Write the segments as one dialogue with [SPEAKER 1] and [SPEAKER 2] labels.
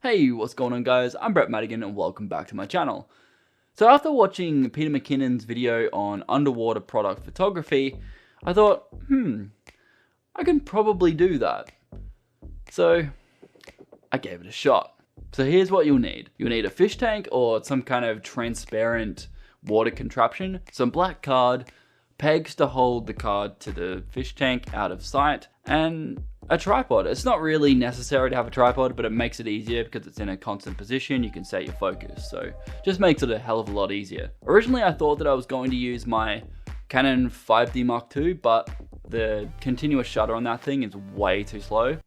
[SPEAKER 1] Hey, what's going on guys? I'm Brett Madigan and welcome back to my channel. So after watching Peter McKinnon's video on underwater product photography, I thought, I can probably do that. So I gave it a shot. So here's what you'll need. You'll need a fish tank or some kind of transparent water contraption, some black card, pegs to hold the card to the fish tank out of sight, and a tripod. It's not really necessary to have a tripod, but it makes it easier because it's in a constant position. You can set your focus, so just makes it a hell of a lot easier. Originally, I thought that I was going to use my Canon 5D Mark II, but the continuous shutter on that thing is way too slow.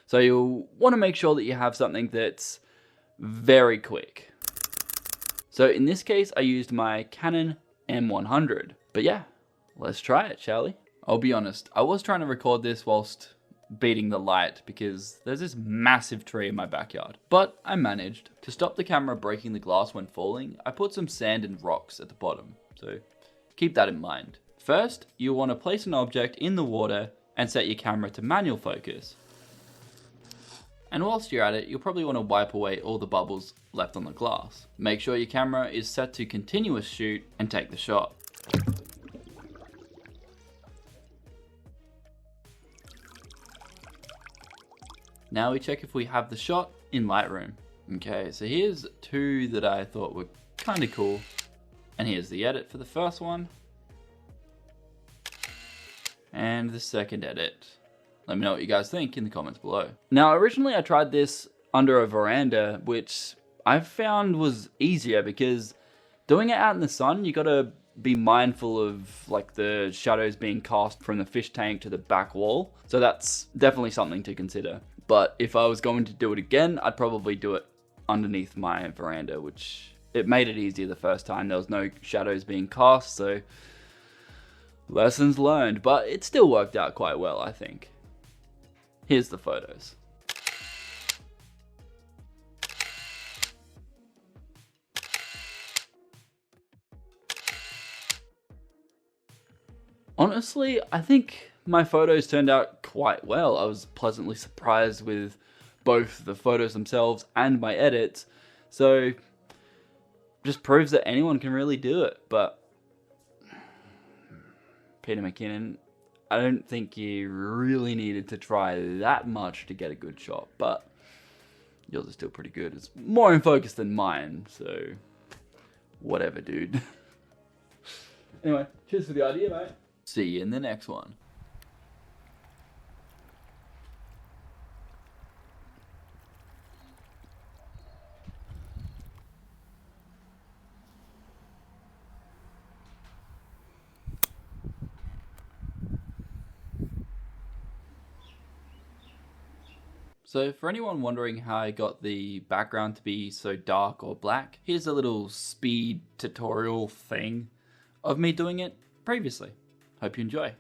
[SPEAKER 1] So you'll want to make sure that you have something that's very quick. So in this case, I used my Canon M100. But yeah, let's try it, shall we? I'll be honest, I was trying to record this whilst beating the light because there's this massive tree in my backyard. But I managed. To stop the camera breaking the glass when falling, I put some sand and rocks at the bottom. So keep that in mind. First, you'll want to place an object in the water and set your camera to manual focus. And whilst you're at it, you'll probably want to wipe away all the bubbles left on the glass. Make sure your camera is set to continuous shoot and take the shot. Now we check if we have the shot in Lightroom. Okay, so here's two that I thought were kind of cool. And here's the edit for the first one. And the second edit. Let me know what you guys think in the comments below. Now, originally I tried this under a veranda, which I found was easier because doing it out in the sun, you gotta be mindful of like the shadows being cast from the fish tank to the back wall. So that's definitely something to consider. But if I was going to do it again, I'd probably do it underneath my veranda, which it made it easier the first time. There was no shadows being cast, so lessons learned, but it still worked out quite well, I think. Here's the photos. Honestly, I think my photos turned out quite well. I was pleasantly surprised with both the photos themselves and my edits. So just proves that anyone can really do it. But Peter McKinnon, I don't think you really needed to try that much to get a good shot, but yours is still pretty good. It's more in focus than mine, so whatever, dude. Anyway, cheers for the idea, mate. See you in the next one. So for anyone wondering how I got the background to be so dark or black, here's a little speed tutorial thing of me doing it previously. Hope you enjoy.